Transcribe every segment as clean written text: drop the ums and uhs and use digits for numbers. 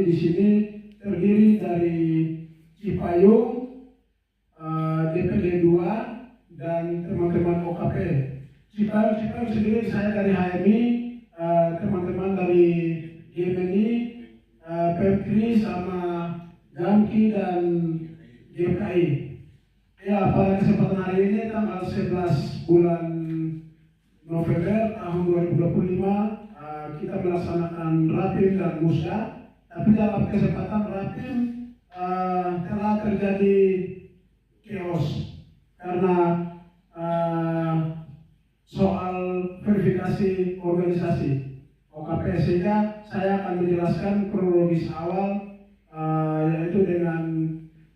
kami di sini terdiri dari Cipayung, DPD 2 dan teman-teman OKP. Cipayung sendiri saya dari HMI, teman-teman dari GMNI, Pemkri sama Gamki dan GKI. Ya, pada kesempatan hari ini tanggal 11 bulan November tahun 2025 kita melaksanakan Rapim dan Musda. Tapi dalam kesempatan Rapim telah terjadi chaos karena soal verifikasi organisasi OKP, sehingga saya akan menjelaskan kronologis awal yaitu dengan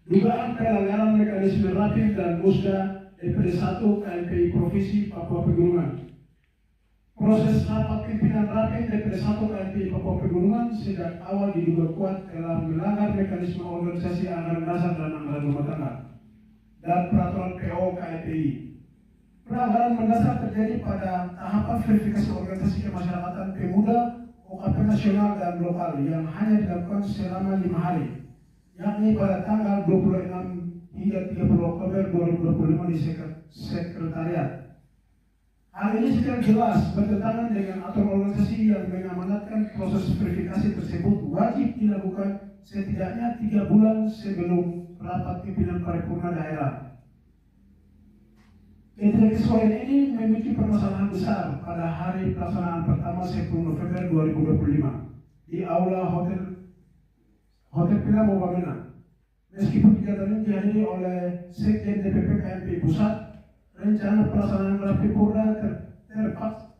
dugaan pelanggaran mekanisme Rapim dan Musda DPD 1 KMPI Provinsi Papua Pegunungan. Proses rapat pimpinan Rapim DPD 1 KMPI Papua Pegunungan sejak awal diduga kuat telah melanggar mekanisme organisasi anggaran dasar dan anggaran rumah tangga dan peraturan PO KMPI. Pelanggaran mendasar terjadi pada tahapan verifikasi organisasi kemasyarakatan pemuda OKP nasional dan lokal yang hanya dilakukan selama 5 hari, yakni pada tanggal 26 hingga 30 Oktober 2025 di sekretariat. Hal ini secara jelas bertentangan dengan aturan organisasi yang mengamanatkan proses verifikasi tersebut wajib dilakukan setidaknya 3 bulan sebelum rapat pimpinan paripurna daerah. Ketidaksesuaian ini memicu permasalahan besar pada hari pelaksanaan pertama 10 November 2025 di Aula Hotel Pilam Wamena. Meskipun kegiatan ini dihadiri oleh Sekjen DPP KMPI Pusat, rencana pelaksanaan Rapimurna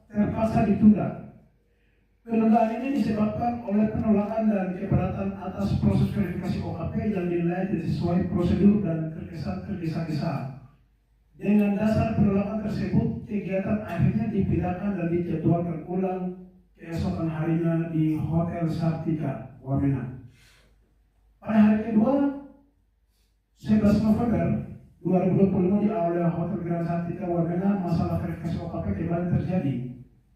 terpaksa ditunda. Penundaan ini disebabkan oleh penolakan dan keberatan atas proses verifikasi OKP yang dinilai tidak sesuai prosedur dan terkesan tergesa-gesa. Dengan dasar penolakan tersebut, kegiatan akhirnya dipindahkan dan dijadwalkan ulang keesokan harinya di Hotel Sartika, Wamena. Pada hari kedua, 11 November 2025 di Aula Hotel Grand Sartika, Wamena, masalah verifikasi OKP kembali terjadi.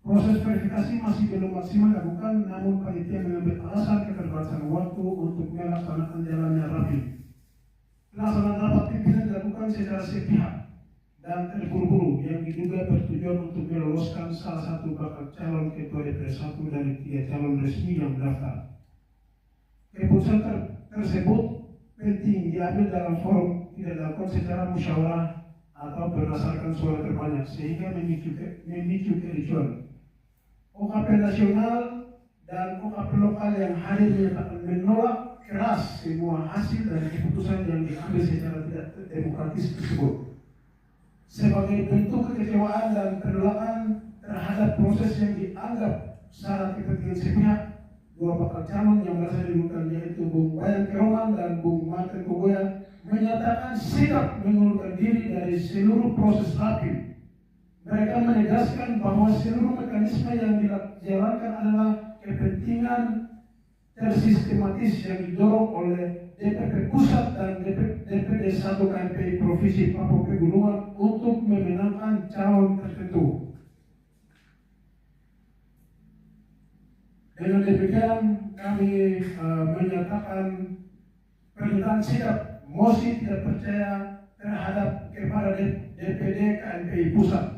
Proses verifikasi masih belum maksimal dilakukan, namun panitia mengambil alasan keterbatasan waktu untuk melaksanakan jalannya Rapim. Pelaksanaan rapat pimpinan dilakukan secara sepihak dan terburu-buru yang diduga bertujuan untuk meloloskan salah satu bakal calon ketua DPD 1 dari 3 calon resmi yang mendaftar. Keputusan tersebut penting diambil dalam forum tidak dilakukan secara musyawarah atau berdasarkan suara terbanyak sehingga memicu kericuan. OKP nasional dan OKP lokal yang hadir menyatakan menolak keras semua hasil dari keputusan yang diambil secara tidak demokratis tersebut. Sebagai bentuk kekecewaan dan penolakan terhadap proses yang dianggap syarat kepentingan sepihak, 2 bakal calon yang merasa diundurkan yaitu Bung Wayan Keroman dan Bung Martin Kogoya menyatakan sikap mengundurkan diri dari seluruh proses Rapim. Mereka menegaskan bahwa seluruh mekanisme yang dijalankan adalah kepentingan tersistematis yang didorong oleh DPP Pusat dan DPD 1 KMPI Provinsi Papua Pegunungan untuk memenangkan calon tertentu. Dengan demikian kami menyatakan pernyataan sikap mosi tidak percaya terhadap kepada DPD KMPI Pusat.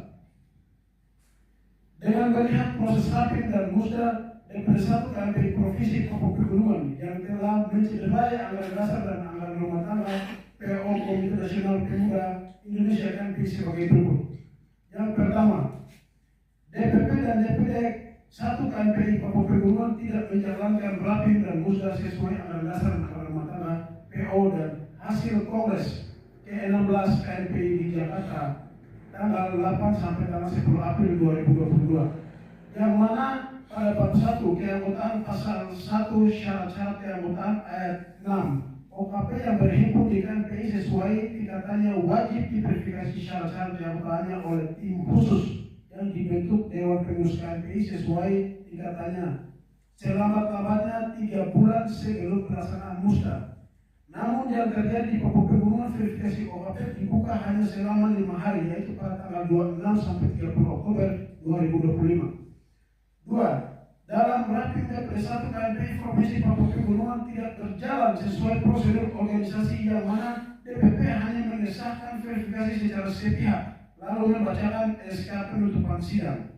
Dengan melihat proses Rapim dan Musda DPD 1 KMPI Provinsi Papua Pegunungan yang telah mencederai anggaran dasar dan anggaran rumah tangga PO Komite Nasional Pemuda Indonesia KMPI sebagai berikut. Yang pertama, DPP dan DPD 1 KMPI Papua Pegunungan tidak menjalankan Rapim dan Musda sesuai anggaran dasar dan anggaran rumah tangga PO dan hasil Kongres ke-16 KMPI di Jakarta tanggal 8 sampai tanggal 10 April 2022, yang mana pada bab 1 keanggotaan pasal 1 syarat-syarat keanggotaan ayat 6 OKP yang berhimpun di KMPI sesuai tingkatannya wajib diverifikasi syarat-syarat keanggotaannya oleh tim khusus yang dibentuk Dewan Pengurus KMPI sesuai tingkatannya selamat-lambatnya 3 bulan sebelum pelaksanaan Musda. Namun yang terjadi di Papua Pegunungan verifikasi OKP dibuka hanya selama 5 hari, yaitu pada tanggal 26 sampai 30 Oktober 2025. 2. dalam rapim DPD 1 KMPI Provinsi Papua Pegunungan tidak berjalan sesuai prosedur organisasi yang mana DPP hanya mengesahkan verifikasi secara sepihak lalu membacakan SK penutupan sidang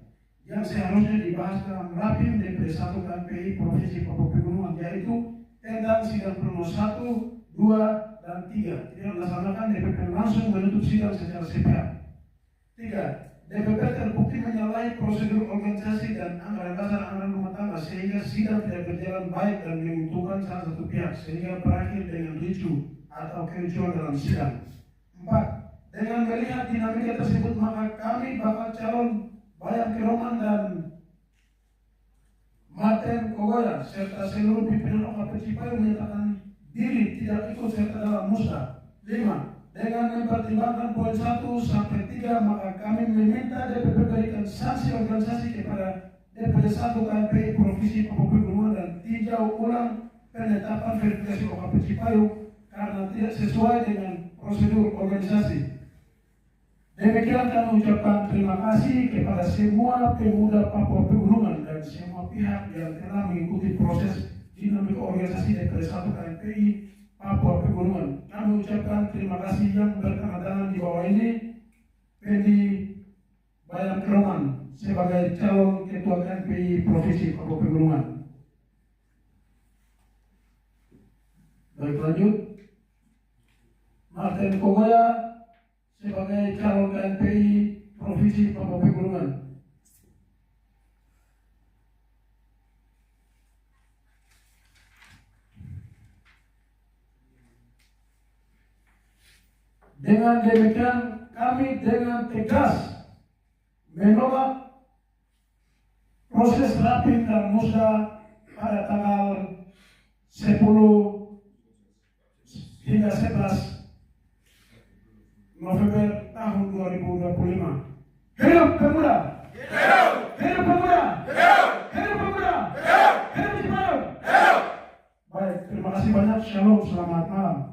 yang seharusnya dibahas dalam rapim DPD 1 KMPI Provinsi Papua Pegunungan, yaitu tentang sidang pleno 1, 2, dan 3 tidak dilaksanakan. DPP langsung menutup sidang secara sepihak. 3. DPP terbukti menyalahi prosedur organisasi dan anggaran dasar anggaran rumah tangga sehingga sidang tidak berjalan baik dan menguntungkan salah satu pihak sehingga berakhir dengan ricu atau kericuan dalam sidang. 4. Dengan melihat dinamika tersebut maka kami bakal calon Bayam Keroman dan Martin Kogoya serta seluruh pimpinan OKP Cipayu menyatakan diri tidak ikut serta dalam musda. 5. Dengan mempertimbangkan poin 1 sampai 3 maka kami meminta DPP berikan sanksi organisasi kepada DPD 1 KMPI Provinsi Papua Pegunungan dan tinjau ulang penetapan verifikasi OKP Cipayu karena tidak sesuai dengan prosedur organisasi. Demikian kami ucapkan terima kasih kepada semua pemuda Papua Pegunungan dan semua pihak yang telah mengikuti proses dinamika organisasi DPD 1 KMPI Papua Pegunungan. Kami ucapkan terima kasih yang berkenan di bawah ini Pendi Bayam Keroman sebagai calon ketua KMPI Provinsi Papua Pegunungan. Baik, lanjut. Martin Kogoya sebagai calon KMPI Provinsi Papua Pegunungan. Dengan demikian kami dengan tegas menolak proses rapim dan musda pada tanggal 10 hingga 11 November tahun 2025. Hidup pemuda! Hidup! Hidup pemuda! Hidup! Hidup pemuda! Hidup! Hidup Cipayu! Hidup! Baik, terima kasih banyak. Shalom, selamat malam.